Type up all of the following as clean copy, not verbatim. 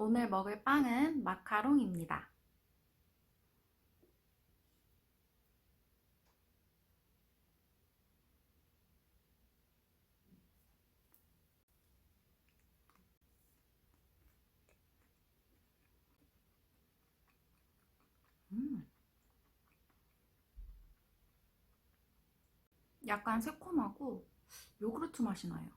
오늘 먹을 빵은 마카롱입니다. 음, 약간 새콤하고 요구르트 맛이 나요.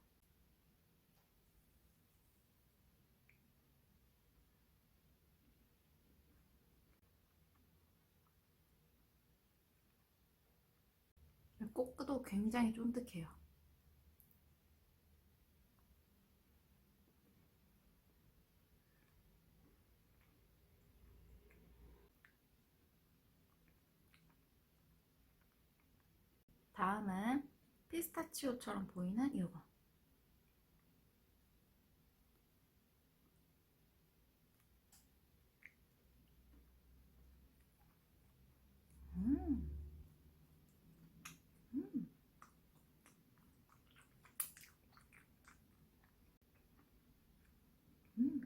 꼬끄도 굉장히 쫀득해요. 다음은 피스타치오처럼 보이는 이거. 음, 음, 음.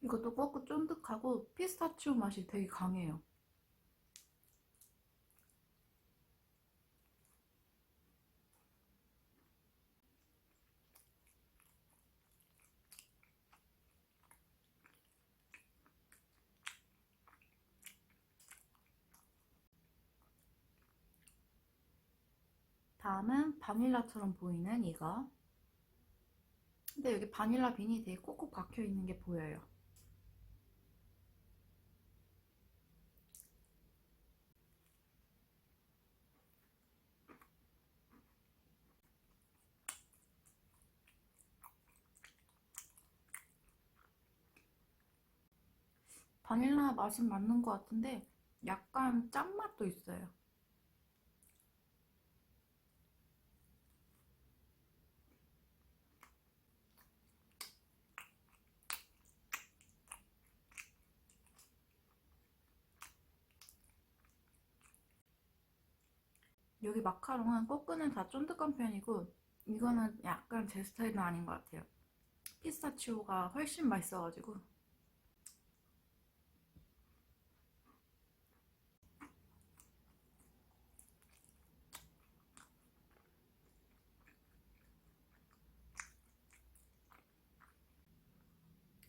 이것도 꼬끄 쫀득하고 피스타치오 맛이 되게 강해요. 다음은 바닐라처럼 보이는 이거. 근데 여기 바닐라 빈이 되게 꼭꼭 박혀 있는 게 보여요. 바닐라 맛은 맞는 것 같은데 약간 짠맛도 있어요. 여기 마카롱은 꼬끄는 다 쫀득한 편이고 이거는 약간 제 스타일은 아닌 것 같아요. 피스타치오가 훨씬 맛있어가지고.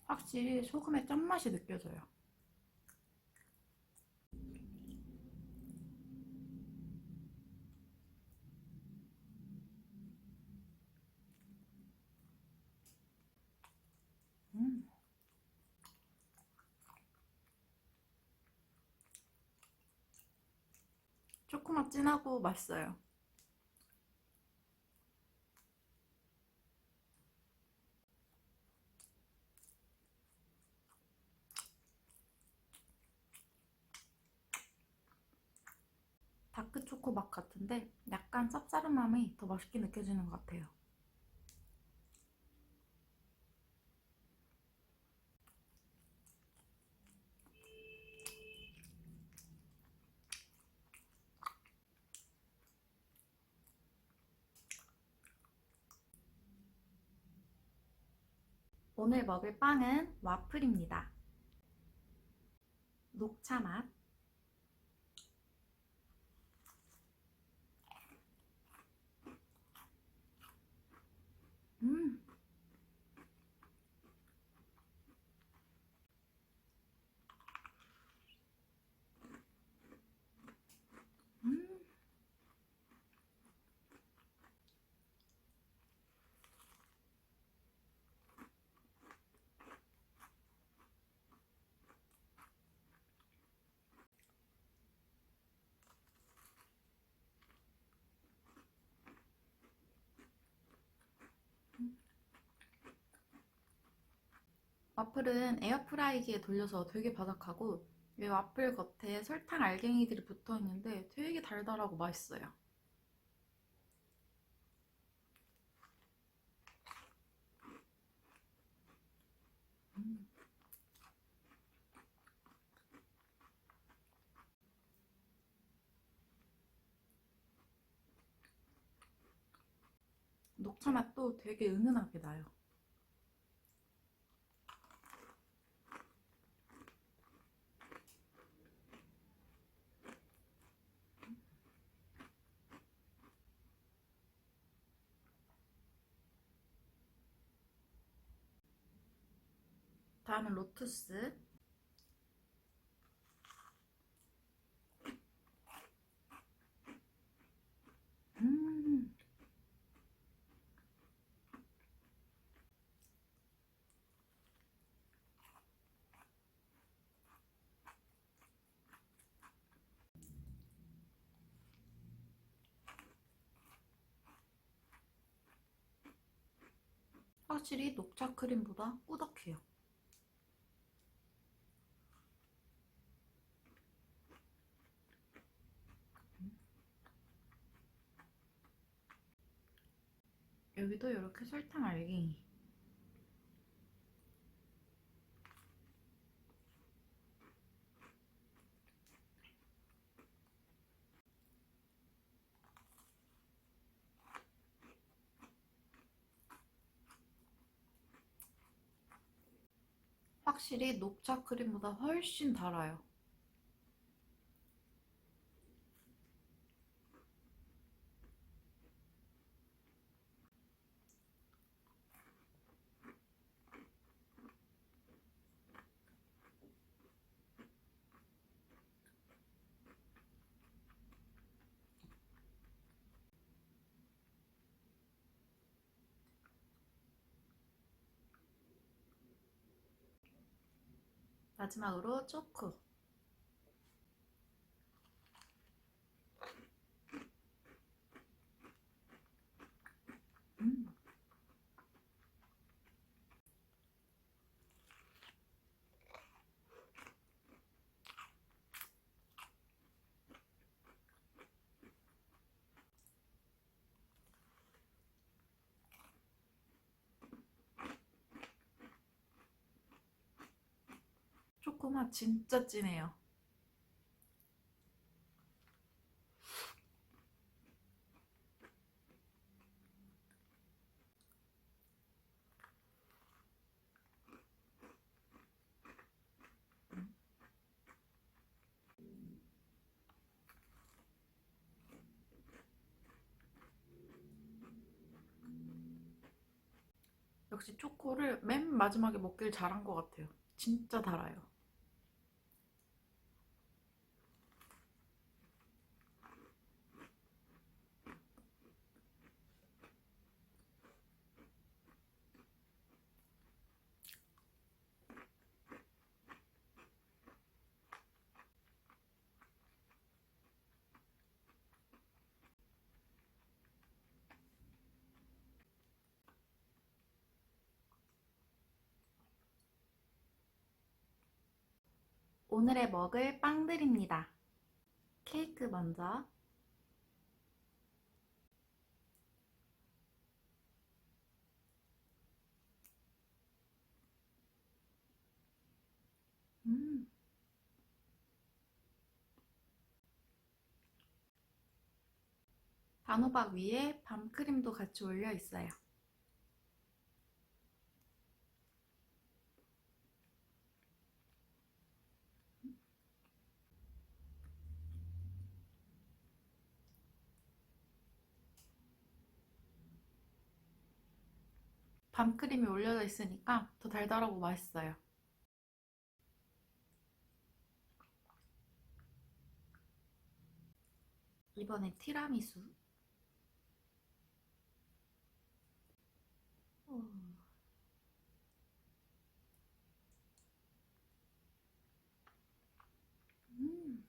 확실히 소금의 짠맛이 느껴져요. 음, 초코맛 진하고 맛있어요. 다크 초코 맛 같은데 약간 쌉싸름함이 더 맛있게 느껴지는 것 같아요. 오늘 먹을 빵은 와플입니다. 녹차 맛. 음, 음. 와플은 에어프라이기에 돌려서 되게 바삭하고 이 와플 겉에 설탕 알갱이들이 붙어 있는데 되게 달달하고 맛있어요. 녹차 맛도 되게 은은하게 나요. 다음은 로투스. 음, 확실히 녹차 크림보다 꾸덕해요. 여기도 이렇게 설탕 알갱이. 확실히 녹차 크림보다 훨씬 달아요. 마지막으로 초코. 음, 초코 맛 진짜 진해요. 역시 초코를 맨 마지막에 먹길 잘한 것 같아요. 진짜 달아요. 오늘의 먹을 빵들입니다. 케이크 먼저. 음, 단호박 위에 밤크림도 같이 올려 있어요. 밤크림이 올려져 있으니까 더 달달하고 맛있어요. 이번에 티라미수. 음, 음.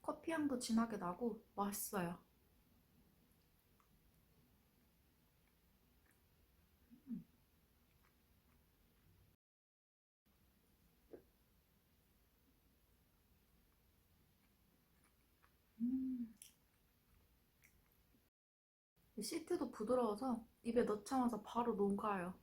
커피 향도 진하게 나고 맛있어요. 음, 음. 이 시트도 부드러워서 입에 넣자마자 바로 녹아요.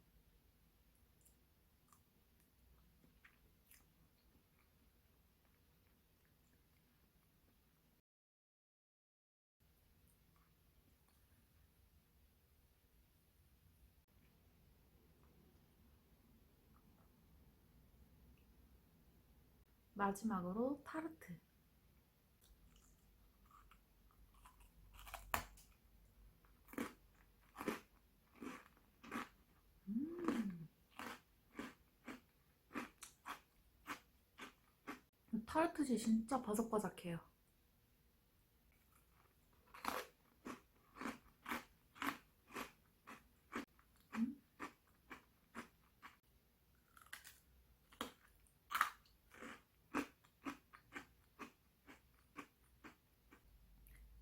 마지막으로 타르트. 타르트지 진짜 바삭바삭해요.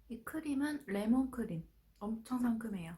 이 크림은 레몬 크림. 엄청 상큼해요.